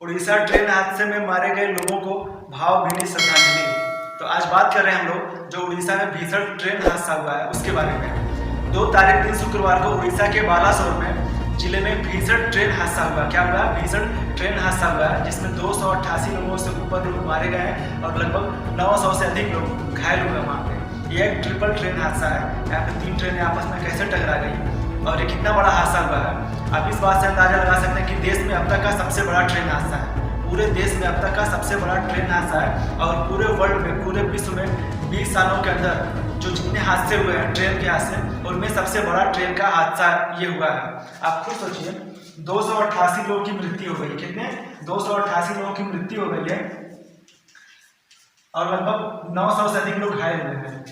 Orissa train हादसे में मारे गए लोगों को भावभीनी श्रद्धांजलि। तो आज बात कर रहे हैं हम लोग जो उड़ीसा में भीषण ट्रेन हादसा हुआ है उसके बारे में। 2 तारीख दिन शुक्रवार को उड़ीसा के बालासोर में जिले में भीषण ट्रेन हादसा हुआ। क्या हुआ? भीषण ट्रेन हादसा हुआ है जिसमें 288 लोगों से ऊपर लोग मारे गए हैं और लगभग 900 से अधिक लोग घायल हुए वहाँ पे। ये एक ट्रिपल ट्रेन हादसा है। यहाँ पे 3 ट्रेनें आपस में कैसे टकरा गई और ये कितना बड़ा हादसा हुआ है। आप इस बात से अंदाजा लगा सकते हैं कि देश में अब तक का सबसे बड़ा ट्रेन हादसा है। पूरे देश में अब तक का सबसे बड़ा ट्रेन हादसा है और पूरे वर्ल्ड में, पूरे विश्व में 20 सालों के अंदर जो जितने हादसे हुए हैं ट्रेन के हादसे, उनमें सबसे बड़ा ट्रेन का हादसा ये हुआ है। आप खुद सोचिए, 288 लोगों की मृत्यु हो गई। कितने? 288 लोगों की मृत्यु हो गई है और लगभग 900 से अधिक लोग घायल हुए हैं।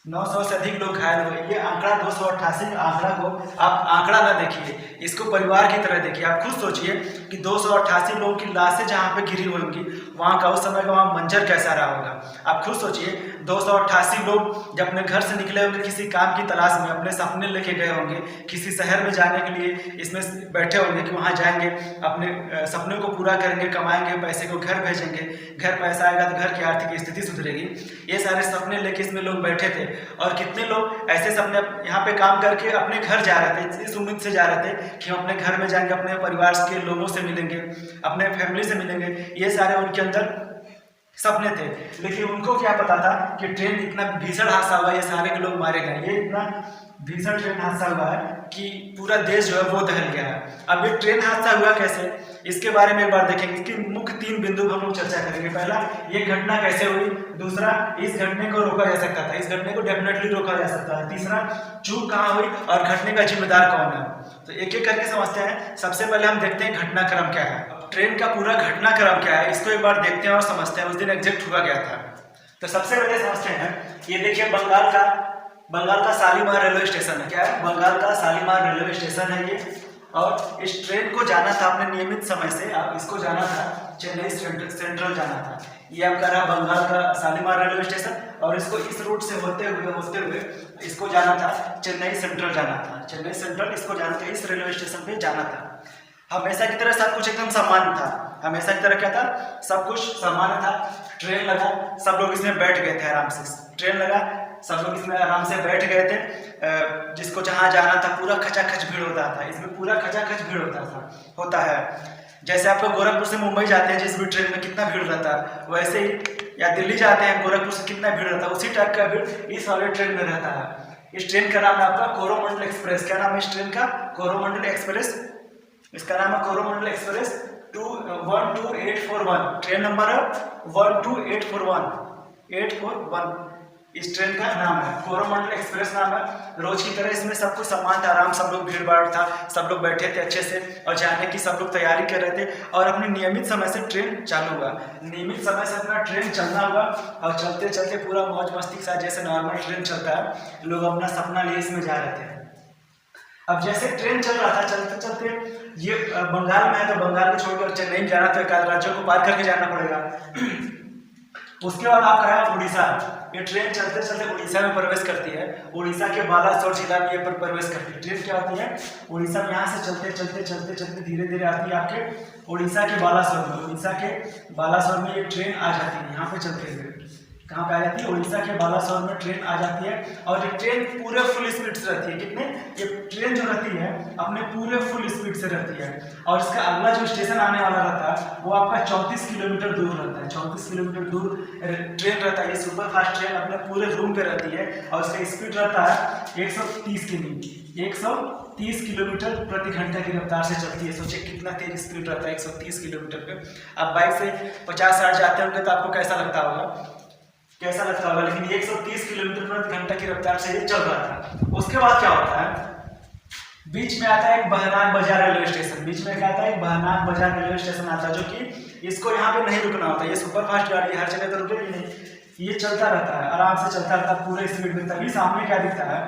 900 से अधिक लोग घायल हुए। ये आंकड़ा 288 आंकड़ा को आप आंकड़ा ना देखिए, इसको परिवार की तरह देखिए। आप खुद सोचिए कि 288 लोगों की लाशें जहाँ पे गिरी होंगी, वहाँ का उस समय का वहाँ मंजर कैसा रहा होगा। आप खुद सोचिए, 288 लोग जब अपने घर से निकले होंगे किसी काम की तलाश में, अपने सपने लेके गए होंगे, किसी शहर में जाने के लिए इसमें बैठे होंगे कि वहाँ जाएंगे, अपने सपने को पूरा करेंगे, कमाएंगे, पैसे को घर भेजेंगे, घर पैसा आएगा तो घर की आर्थिक स्थिति सुधरेगी। ये सारे सपने लेके इसमें लोग बैठे थे और कितने लोग ऐसे सपने यहाँ पे काम करके अपने घर जा रहे थे, इस उम्मीद से जा रहे थे कि हम अपने घर में जाएंगे, अपने परिवार के लोगों से मिलेंगे, अपने फैमिली से मिलेंगे। ये सारे उनके अंदर सपने थे, लेकिन उनको क्या पता था कि ट्रेन इतना भीषण हादसा हुआ, ये सारे के लोग मारे गए। ये इतना भीषण ट्रेन हादसा हुआ है कि पूरा देश जो है वो दहल गया है। अब ये ट्रेन हादसा हुआ कैसे, इसके बारे में एक बार देखेंगे। इसकी मुख्य 3 बिंदु हम लोग चर्चा करेंगे। पहला, ये घटना कैसे हुई। दूसरा, इस घटने को रोका जा सकता था, इस घटने को डेफिनेटली रोका जा सकता है। तीसरा, चूक कहाँ हुई और घटने का जिम्मेदार कौन है। तो एक एक करके समझते हैं। सबसे पहले हम देखते हैं घटनाक्रम क्या है, ट्रेन का पूरा घटनाक्रम क्या है, इसको एक बार देखते हैं और समझते हैं उस दिन एग्जैक्ट हुआ क्या था। तो सबसे पहले समझते हैं, ये देखिए बंगाल का शालीमार रेलवे स्टेशन है। क्या है? बंगाल का शालीमार रेलवे स्टेशन है ये। और इस ट्रेन को जाना था अपने नियमित समय से, आप इसको जाना था चेन्नई सेंट्रल जाना था। ये आपका रहा बंगाल का शालीमार रेलवे स्टेशन और इसको इस रूट से होते हुए इसको जाना था चेन्नई सेंट्रल जाना था। चेन्नई सेंट्रल इसको जाना था, इस रेलवे स्टेशन पे जाना था। हमेशा की तरह सब कुछ एकदम सामान्य था। हमेशा की तरह क्या था? सब कुछ सामान्य था। ट्रेन लगा, सब लोग इसमें बैठ गए थे आराम से। ट्रेन लगा, सब लोग इसमें आराम से बैठ गए थे। जिसको जहाँ जाना था पूरा खचाखच भीड़ होता था, इसमें पूरा खचाखच भीड़ होता है। जैसे आप लोग गोरखपुर से मुंबई जाते हैं जिस भी ट्रेन में कितना भीड़ रहता है, वैसे ही या दिल्ली जाते हैं गोरखपुर से कितना भीड़ रहता है, उसी टाइप का भीड़ इस वाले ट्रेन में रहता है। इस ट्रेन का नाम है आपका कोरोमंडल एक्सप्रेस। क्या नाम है इस ट्रेन का? कोरोमंडल एक्सप्रेस। इसका नाम है कोरोमंडल एक्सप्रेस 12841। ट्रेन नंबर है 12841। इस ट्रेन का नाम है कोरोमंडल एक्सप्रेस नाम है। रोज की तरह इसमें सब कुछ सामान था, आराम, सब लोग भीड़ भाड़ था, सब लोग बैठे थे अच्छे से और जाने की सब लोग तैयारी कर रहे थे। और अपने नियमित समय से ट्रेन चालू हुआ, नियमित समय से अपना ट्रेन चलना हुआ और चलते चलते पूरा मौज मस्ती के साथ जैसे नॉर्मल ट्रेन चलता है, लोग अपना सपना लिए इसमें जा रहे थे। अब जैसे ट्रेन चल रहा था, चलते चलते ये बंगाल में है तो बंगाल को छोड़कर चेन्नई जाना तो एक राज्यों को पार करके जाना पड़ेगा। उसके बाद आपका है उड़ीसा। ये ट्रेन चलते चलते उड़ीसा में प्रवेश करती है। उड़ीसा के बालासोर जिला में ये प्रवेश करती है। ट्रेन क्या होती है? उड़ीसा में यहाँ से चलते धीरे धीरे आती है आपके उड़ीसा के बालासोर में। उड़ीसा के बालासोर में ये ट्रेन आ जाती है, यहाँ पे चलते हुए कहाँ पे आ जाती है? उड़ीसा के बालासोर में ट्रेन आ जाती है और ये ट्रेन पूरे फुल स्पीड से रहती है। कितने? ये ट्रेन जो रहती है अपने पूरे फुल स्पीड से रहती है और इसका अगला जो स्टेशन आने वाला रहता है वो आपका 34 किलोमीटर दूर रहता है। 34 किलोमीटर दूर ट्रेन रहता है। ये सुपर फास्ट ट्रेन अपने पूरे रूम पे रहती है और इसका स्पीड रहता है 130 किलोमीटर प्रति घंटा की रफ्तार से चलती है। सोचिए कितना तेज स्पीड रहता है 130 किलोमीटर पे। आप बाइक से 50-60 जाते होंगे तो आपको कैसा लगता होगा, लेकिन 130 किलोमीटर प्रति घंटा की रफ्तार से ये चल रहा था। उसके बाद क्या होता है? बीच में आता है एक बहनाम बाजार रेलवे स्टेशन। बीच में क्या आता है? एक बहनाम बाजार रेलवे स्टेशन आता है, जो कि इसको यहाँ पे नहीं रुकना होता। ये सुपर फास्ट गाड़ी हर जगह तो रुकेगी नहीं, ये चलता रहता है, आराम से चलता रहता है पूरे स्पीड में। तभी सामने क्या दिखता है?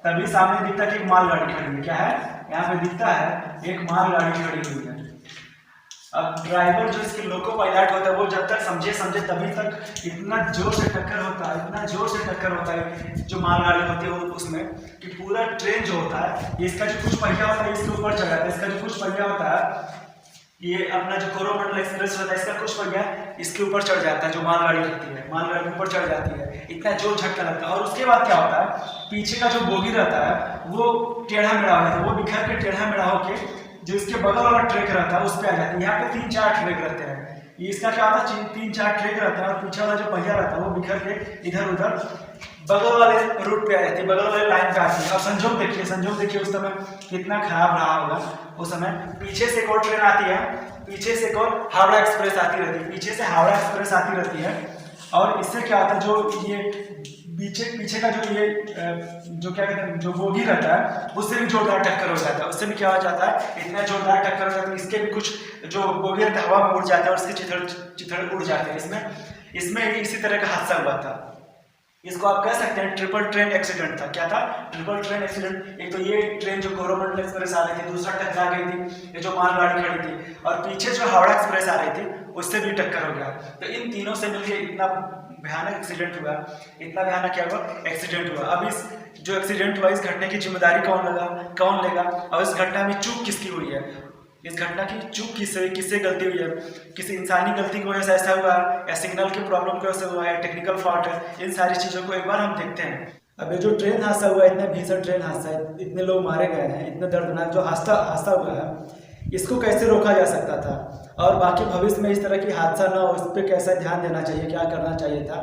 तभी सामने दिखता है कि एक मालगाड़ी खड़ी है। क्या है? यहाँ पे दिखता है एक मालगाड़ी खड़ी हुई है। अब ड्राइवर जो इसके लोको पायलट होता है वो जब तक समझे तभी तक इतना जोर से टक्कर होता है जो मालगाड़ी होती है उसमें, कि पूरा ट्रेन जो होता है इसका जो कुछ पहिया होता है इसके ऊपर चढ़ जाता है। इसका जो कुछ पहिया होता है ये अपना जो कोरोमंडल एक्सप्रेस होता है इसका कुछ पहिया इसके ऊपर चढ़ जाता है, जो मालगाड़ी रहती है मालगाड़ी के ऊपर चढ़ जाती है, इतना जोर झटका लगता है। और उसके बाद क्या होता है, पीछे का जो बोगी रहता है वो टेढ़ा मेढ़ा हो जाता है, वो बिखर के टेढ़ा मेढ़ा होके जो इसके बगल वाला ट्रैक रहता है उस पर आ जाती है। यहाँ पे 3-4 ट्रैक रहते हैं, इसका क्या होता है 3-4 ट्रैक रहते हैं और पीछे वाला जो पहिया रहता है वो बिखर के इधर उधर बगल वाले रूट पे आ जाती है, बगल वाले लाइन पे आती है। अब संजोग देखिए उस समय कितना खराब रहा होगा उस समय। पीछे से एक और ट्रेन आती है, पीछे से एक और हावड़ा एक्सप्रेस आती रहती है, पीछे से हावड़ा एक्सप्रेस आती रहती है। और इससे क्या होता है, जो ये पीछे का जो ये जो क्या कहते हैं जो बोगी रहता है उससे भी जोरदार टक्कर हो जाता है, उससे भी क्या हो जाता है इतना जोरदार टक्कर हो जाता है, इसके भी कुछ जो बोगी रहता है हवा में उड़ जाता है और इसके चिथड़ उड़ जाते हैं। इसमें इसी तरह का हादसा हुआ था। इसको आप कह सकते हैं ट्रिपल ट्रेन एक्सीडेंट था। क्या था? Triple train accident. एक तो ये ट्रेन जो कोरोमंडल एक्सप्रेस आ रही थी, दूसरा टकरा गई थी ये जो मालगाड़ी खड़ी थी, और पीछे जो हावड़ा एक्सप्रेस आ रही थी उससे भी टक्कर हो गया। तो इन तीनों से मिलकर इतना भयानक एक्सीडेंट हुआ, इतना भयानक क्या हुआ एक्सीडेंट हुआ। अब इस जो एक्सीडेंट हुआ इस घटना की जिम्मेदारी कौन लेगा, और इस घटना में चूक किसकी हुई है, इस घटना की चूक किससे गलती हुई है, किसी इंसानी गलती की वजह से ऐसा हुआ या सिग्नल की प्रॉब्लम की वजह से हुआ है, टेक्निकल फॉल्ट है, इन सारी चीज़ों को एक बार हम देखते हैं। अब ये जो ट्रेन हादसा हुआ है, इतना भीषण ट्रेन हादसा है, इतने लोग मारे गए हैं, इतने दर्दनाक जो हादसा हुआ है इसको कैसे रोका जा सकता था, और बाकी भविष्य में इस तरह की हादसा ना हो इस पर कैसा ध्यान देना चाहिए, क्या करना चाहिए था।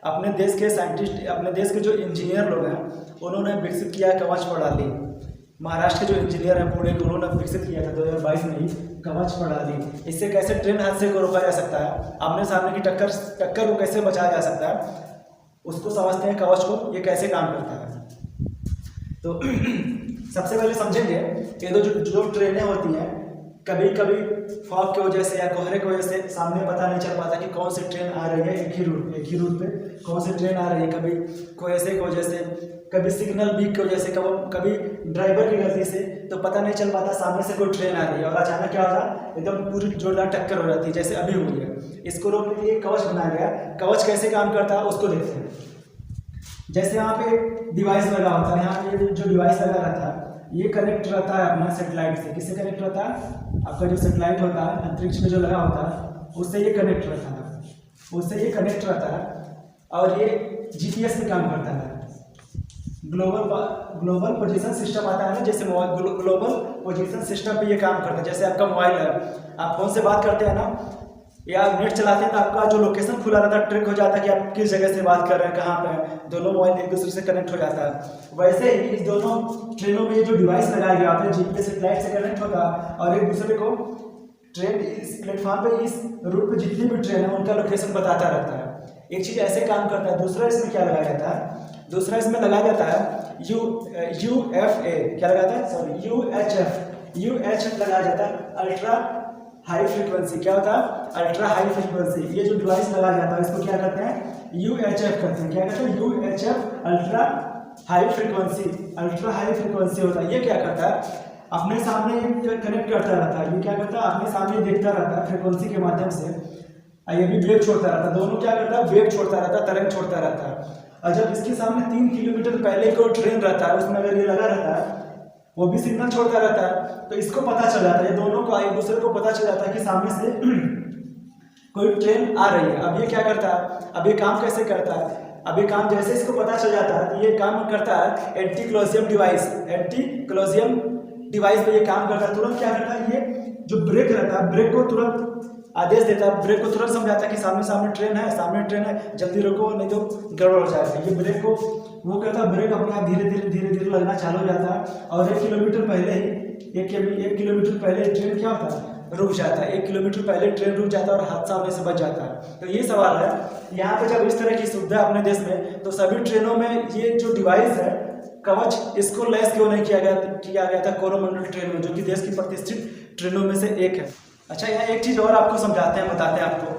अपने देश के साइंटिस्ट, अपने देश के जो इंजीनियर लोग हैं उन्होंने विकसित किया कवच प्रणाली। महाराष्ट्र के जो इंजीनियर हैं पुणे के, उन्होंने विकसित किया था 2022 में ही कवच प्रणाली। इससे कैसे ट्रेन हादसे को रोका जा सकता है, आमने सामने की टक्कर को कैसे बचाया जा सकता है, उसको समझते हैं कवच को ये कैसे काम करता है। तो सबसे पहले समझेंगे ये जो ट्रेनें होती हैं, कभी कभी फॉग की वजह से या कोहरे की वजह से सामने पता नहीं चल पाता कि कौन सी ट्रेन आ रही है, एक ही रूट पे कौन सी ट्रेन आ रही है। कभी कोहरे की वजह से, कभी सिग्नल वीक की वजह से, कभी ड्राइवर की गलती से, तो पता नहीं चल पाता सामने से कोई ट्रेन आ रही है और अचानक क्या होता एकदम पूरी जोरदार टक्कर हो जाती है, जैसे अभी हुई है। इसको रोकने के लिए कवच बनाया गया। कवच कैसे काम करता है उसको देखते हैं। जैसे यहाँ पे डिवाइस लगा होता है, यहाँ पे जो डिवाइस लगा रहता है ये कनेक्ट रहता है अपना सेटेलाइट से। किससे कनेक्ट रहता है? आपका जो सेटेलाइट होता है अंतरिक्ष में जो लगा होता है उससे ये कनेक्ट रहता है, और ये जीपीएस में काम करता है। ग्लोबल पोजीशन सिस्टम आता है ना, जैसे ग्लोबल पोजीशन सिस्टम पे ये काम करता है। जैसे आपका मोबाइल है, आप फोन से बात करते हैं ना या नेट चलाते हैं तो आपका जो लोकेशन खुला रहता है ट्रैक हो जाता है कि आप किस जगह से बात कर रहे हैं, कहाँ पे हैं, दोनों मोबाइल एक दूसरे से कनेक्ट हो जाता है। वैसे ही इस दोनों ट्रेनों में जो डिवाइस लगाया गया है जीपीएस सेटेलाइट से कनेक्ट होता है और एक दूसरे को ट्रेन इस प्लेटफॉर्म पे इस रूट पे जितनी भी ट्रेन है उनका लोकेशन बताता रहता है। एक चीज़ ऐसे काम करता है। दूसरा इसमें क्या लगाया जाता है? दूसरा इसमें लगाया जाता है UFA, क्या लगाया जाता है? सॉरी UHF लगाया जाता है, अल्ट्रा हाई फ्रीक्वेंसी। क्या होता है? Ultra high frequency. ये जो डिवाइस लगाया जाता है इसको क्या कहते हैं? UHF कहते हैं। क्या कहते हैं? UHF अल्ट्रा हाई फ्रीक्वेंसी होता है। ये क्या करता है? अपने सामने कनेक्ट करता रहता है। ये क्या करता है? अपने सामने देखता रहता है फ्रीक्वेंसी के माध्यम से, ये भी वेव छोड़ता रहता है। दोनों क्या करता है? वेव छोड़ता रहता है, तरंग छोड़ता रहता है। और जब इसके सामने 3 किलोमीटर पहले कोई ट्रेन रहता है उसमें अगर ये लगा रहता है वो भी सिग्नल छोड़ता रहता है, तो इसको पता चल जाता है, ये दोनों को एक दूसरे को पता चल जाता है कि सामने से कोई ट्रेन आ रही है। अब ये क्या करता है? अब ये काम कैसे करता है? अब ये काम जैसे इसको पता चल जाता है तो ये काम करता है एंटी क्लोजियम डिवाइस पे ये काम करता है। तुरंत क्या करता है? ये जो ब्रेक रहता है ब्रेक को तुरंत आदेश देता है, ब्रेक को तुरंत समझाता है कि सामने ट्रेन है, जल्दी रोको नहीं तो गड़बड़ हो जाएगा। ये ब्रेक को वो कहता है, ब्रेक अपने आप धीरे धीरे लगना चालू हो जाता है और 1 किलोमीटर पहले ही 1 किलोमीटर पहले ट्रेन क्या होता है? रुक जाता है। 1 किलोमीटर पहले ट्रेन रुक जाता है और हादसा होने से बच जाता है। तो ये सवाल है यहाँ पे, जब इस तरह की सुविधा अपने देश में, तो सभी ट्रेनों में ये जो डिवाइस है कवच, इसको लैस क्यों नहीं किया गया था कोरोमंडल ट्रेन में, जो कि देश की प्रतिष्ठित ट्रेनों में से एक है। अच्छा, यहाँ एक चीज़ और आपको समझाते हैं, बताते हैं आपको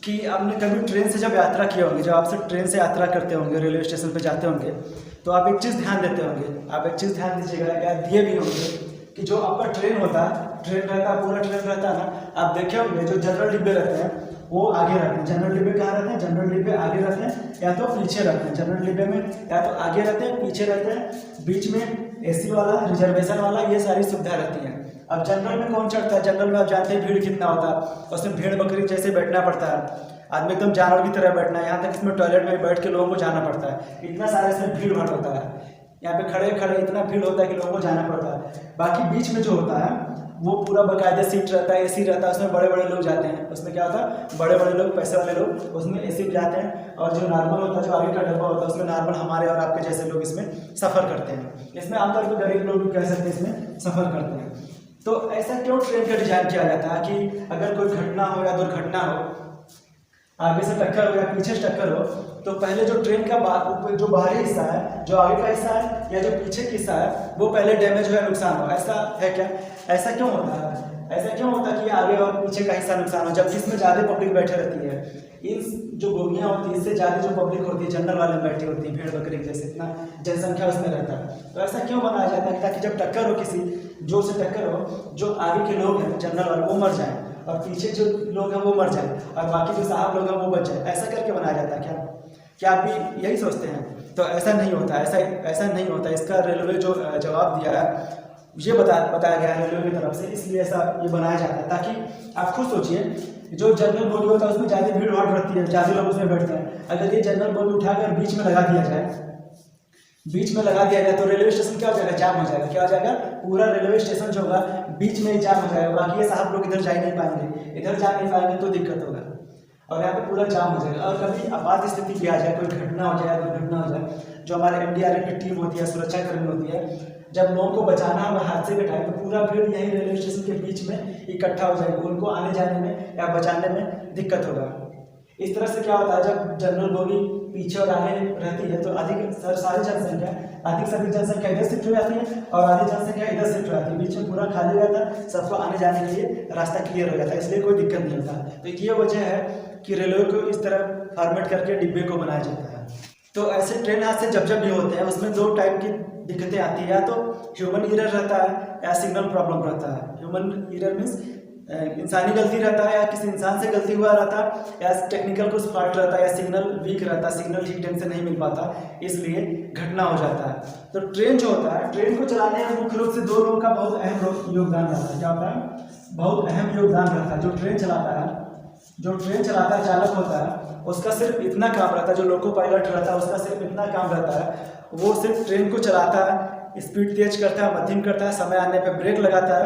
कि आपने कभी ट्रेन से जब यात्रा किए होंगे, जब आपसे ट्रेन से यात्रा करते होंगे, रेलवे स्टेशन पर जाते होंगे, तो आप एक चीज़ ध्यान देते होंगे, आप एक चीज़ ध्यान दीजिएगा या दिए भी होंगे कि जो आपका ट्रेन रहता है, पूरा ट्रेन रहता है ना, आप देखे होंगे जो जनरल डिब्बे रहते हैं वो आगे रहते हैं। जनरल डिब्बे कहाँ रहते हैं? जनरल डिब्बे आगे रहते हैं या तो पीछे रहते हैं। जनरल डिब्बे में या तो आगे रहते हैं, पीछे रहते हैं, बीच में एसी वाला, रिजर्वेशन वाला, ये सारी सुविधा रहती है। अब जनरल में कौन चढ़ता है? जनरल में आप जानते हैं भीड़ कितना होता है, उसमें भेड़ बकरी जैसे बैठना पड़ता है, आदमी एकदम जानवर की तरह बैठना है, यहाँ तक इसमें टॉयलेट में बैठ के लोगों को जाना पड़ता है, इतना सारा इसमें भीड़ भाड़ होता है, यहाँ पे खड़े खड़े इतना भीड़ होता है कि लोगों को जाना पड़ता है। बाकी बीच में जो होता है वो पूरा बाकायदा सीट रहता है, एसी रहता है, उसमें बड़े बड़े लोग जाते हैं। उसमें क्या होता है, बड़े बड़े लोग, पैसे वाले लोग उसमें एसी में जाते हैं, और जो नॉर्मल होता है, जो आगे का डब्बा होता है, उसमें नॉर्मल हमारे और आपके जैसे लोग इसमें सफ़र करते हैं। इसमें आमतौर पर गरीब लोग भी कह सकते हैं इसमें सफ़र करते हैं। तो ऐसा क्यों ट्रेन का डिजाइन किया जाता है कि अगर कोई घटना हो या दुर्घटना हो, आगे से टक्कर हो या पीछे से टक्कर हो, तो पहले जो ट्रेन का जो बाहरी हिस्सा है, जो आगे का हिस्सा है या जो पीछे का हिस्सा है, वो पहले डैमेज हो या नुकसान हो। ऐसा है क्या? ऐसा क्यों होता है? ऐसा क्यों होता है कि आगे और पीछे का हिस्सा नुकसान हो, जबकि इसमें ज़्यादा पब्लिक बैठे रहती है? इन जो बोगियाँ होती है, इससे ज़्यादा जो पब्लिक होती है जनरल वाले में बैठी होती है, भेड़ बकरी जैसे इतना जनसंख्या उसमें रहता है। तो ऐसा क्यों बनाया जाता है? ताकि जब टक्कर हो, किसी जोर से टक्कर हो, जो आगे के लोग हैं जनरल वाले वो मर जाएं और पीछे जो लोग हैं वो मर जाए और बाकी जो साहब लोग हैं वो बच जाए। ऐसा करके बनाया जाता है क्या आप भी यही सोचते हैं? तो ऐसा नहीं होता, ऐसा नहीं होता। इसका रेलवे जो जवाब दिया है, ये बताया गया है रेलवे की तरफ से, इसलिए ऐसा ये बनाया जाता है ताकि आप खुद सोचिए, जो जनरल बोगी होता है उसमें ज़्यादा भीड़ भाड़ रहती है, ज़्यादा लोग उसमें बैठते हैं। अगर ये जनरल बोगी उठाकर बीच में लगा दिया जाए तो रेलवे स्टेशन क्या हो जाएगा? जाम हो जाएगा। क्या हो जाएगा? पूरा रेलवे स्टेशन जो होगा बीच में ही जाम हो जाएगा। बाकी ये साहब लोग इधर जा नहीं पाएंगे, इधर जा नहीं पाएंगे तो दिक्कत होगा और यहाँ पे पूरा जाम हो जाएगा। और कभी आपात स्थिति भी आ जाए, कोई घटना हो जाए, दुर्घटना हो जाए, जो हमारे एनडीआरएफ की टीम होती है, सुरक्षा कर्मी होती है, जब लोगों को बचाना होगा हादसे के टाइम, तो पूरा भीड़ यही रेलवे स्टेशन के बीच में इकट्ठा हो जाएगा, उनको आने जाने में या बचाने में दिक्कत होगा। इस तरह से क्या होता है, जब जनरल बोगी पीछे और आगे रहती है तो अधिक से अधिक जनसंख्या इधर शिफ्ट हो जाती है और आधी जनसंख्या इधर शिफ्ट हो जाती है। बीच में पूरा खाली हो जाता है, सबको आने जाने के लिए रास्ता क्लियर हो जाता है, इसलिए कोई दिक्कत नहीं होता। तो ये वजह है कि रेलवे को इस तरह फॉर्मेट करके डिब्बे को बनाया जाता है। तो ऐसे ट्रेन हादसे जब भी होते हैं उसमें दो टाइप की दिक्कतें आती है, या तो ह्यूमन एरर रहता है या सिग्नल प्रॉब्लम रहता है। ह्यूमन एरर मीन्स इंसानी गलती रहता है, या किसी इंसान से गलती हुआ रहता है, या टेक्निकल कुछ फॉल्ट रहता है, या सिग्नल वीक रहता है, सिग्नल ठीक ढंग से नहीं मिल पाता, इसलिए घटना हो जाता है। तो ट्रेन जो होता है, ट्रेन को चलाने में मुख्य रूप से दो लोगों का बहुत अहम योगदान रहता है। क्या होता है? बहुत अहम योगदान रहता है। जो ट्रेन चलाता है चालक होता है, उसका सिर्फ इतना काम रहता है, जो लोको पायलट रहता है उसका सिर्फ इतना काम रहता है, वो सिर्फ ट्रेन को चलाता है, स्पीड तेज करता है, मध्यम करता है, समय आने पर ब्रेक लगाता है,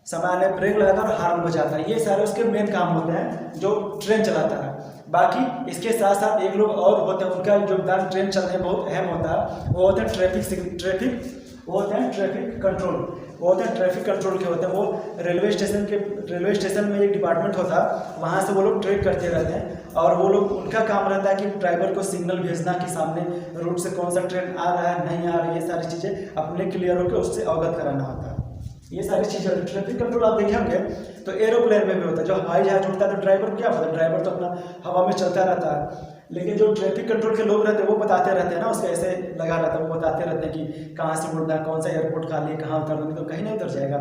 और हार्न बजाता है। ये सारे उसके मेन काम होते हैं जो ट्रेन चलाता है। बाकी इसके साथ साथ एक लोग और होते हैं, उनका योगदान ट्रेन चलने में बहुत अहम होता है। वो होते हैं ट्रैफिक कंट्रोल के होते हैं। वो रेलवे स्टेशन में एक डिपार्टमेंट होता है, वहाँ से वो लोग ट्रेक करते रहते हैं और वो लोग, उनका काम रहता है कि ड्राइवर को सिग्नल भेजना कि सामने रूट से कौन सा ट्रेन आ रहा है, नहीं आ रहा है, ये सारी चीज़ें अपने क्लियर होकर उससे अवगत कराना होता है। ये सारी चीज़ें ट्रैफिक कंट्रोल आप देखे होंगे तो एरोप्लेन में भी होता है। जो हवाई जहाज उड़ता है तो ड्राइवर को क्या पता, ड्राइवर तो अपना हवा में चलता रहता है, लेकिन जो ट्रैफिक कंट्रोल के लोग रहते हैं वो बताते रहते हैं ना, उसका ऐसे लगा रहता है, वो बताते रहते हैं कि कहाँ से उड़ना है, कौन सा एयरपोर्ट खाली है, कहाँ उतरना, तो कहीं नहीं उतर जाएगा।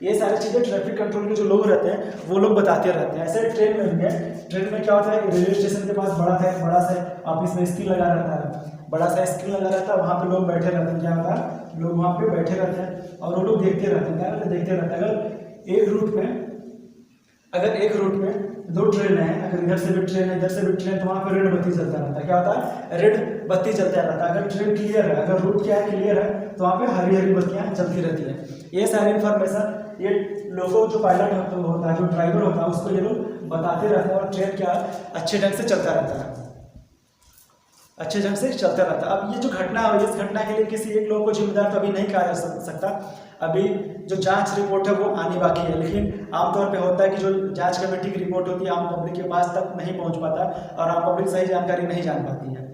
ये सारी चीज़ें ट्रैफिक कंट्रोल के जो लोग रहते हैं वो लोग बताते रहते हैं। ऐसे ट्रेन में भी है। ट्रेन में क्या होता है, रेलवे स्टेशन के पास बड़ा सा ऑफिस में स्क्रीन लगा रहता है, वहाँ पे लोग बैठे रहते हैं। क्या होता है, लोग वहाँ पे बैठे रहते हैं और वो लोग देखते रहते हैं। अगर एक रूट में दो ट्रेन है, अगर इधर से भी ट्रेन है, इधर से भी ट्रेन, तो वहाँ पे रेड बत्ती जलता रहता है। क्या होता है, रेड बत्ती जलता रहता है। अगर ट्रेन क्लियर है, अगर रूट क्या है क्लियर है, तो वहाँ पे हरी बत्तियाँ जलती रहती है। ये सारी इन्फॉर्मेशन ये लोगों जो पायलट होता है, जो ड्राइवर होता है, उसको ये लोग बताते रहते हैं और ट्रेन क्या अच्छे ढंग से चलता रहता है। अब ये जो घटना हुई, इस घटना के लिए किसी एक लोगों को जिम्मेदार तो अभी नहीं कहा जा सकता। अभी जो जांच रिपोर्ट है वो आनी बाकी है, लेकिन आमतौर पे होता है कि जो जांच कमेटी की रिपोर्ट होती है आम पब्लिक के पास तक नहीं पहुंच पाता और आम पब्लिक सही जानकारी नहीं जान पाती है।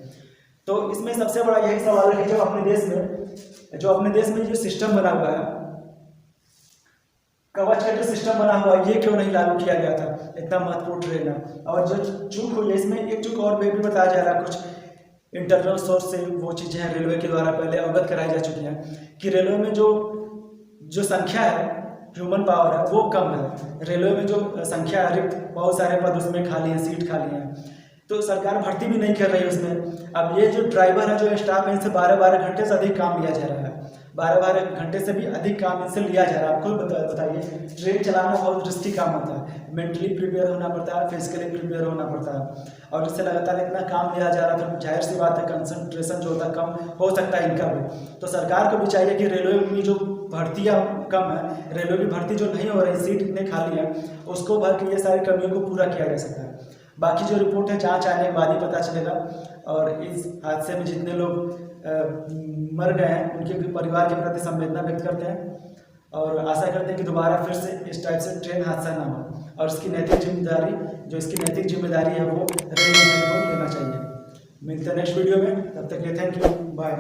तो इसमें सबसे बड़ा यही सवाल है कि जो अपने देश में जो सिस्टम बना हुआ है, कवच का जो सिस्टम बना हुआ है, ये क्यों नहीं लागू किया गया था? इतना महत्वपूर्ण ट्रेन है। और जो चूक हुई है इसमें, एक चूक और भी बताया जा रहा है, कुछ इंटरनल सोर्स से वो चीज़ें हैं रेलवे के द्वारा पहले अवगत कराई जा चुकी हैं कि रेलवे में जो संख्या है, ह्यूमन पावर है, वो कम है। रेलवे में जो संख्या है, रिक्त बहुत सारे पद उसमें खाली हैं, सीट खाली हैं, तो सरकार भर्ती भी नहीं कर रही है उसमें। अब ये जो ड्राइवर है, जो स्टाफ है, इनसे 12-12 घंटे से अधिक काम लिया जा रहा है। 12-12 घंटे से भी अधिक काम इनसे लिया जा रहा है। आपको बताइए, ट्रेन चलाना बहुत रिस्की काम होता है, मेंटली प्रिपेयर होना पड़ता है, फिजिकली प्रिपेयर होना पड़ता है, और इससे लगातार इतना काम लिया जा रहा है तो जाहिर सी बात है कंसंट्रेशन जो होता है कम हो सकता है इनका भी। तो सरकार को भी चाहिए कि रेलवे में जो भर्तियाँ कम है, रेलवे की भर्ती जो नहीं हो रही, सीट इतने खाली है, उसको भर के ये सारी कमियों को पूरा किया जा सकता है। बाकी जो रिपोर्ट है जांच आने के बाद ही पता चलेगा। और इस हादसे में जितने लोग मर गए हैं उनके परिवार के प्रति संवेदना व्यक्त करते हैं और आशा करते हैं कि दोबारा फिर से इस टाइप से ट्रेन हादसा ना हो, और इसकी नैतिक जिम्मेदारी है वो रेलवे को लेना चाहिए। मिलते हैं नेक्स्ट वीडियो में, तब तक के लिए थैंक यू, बाय।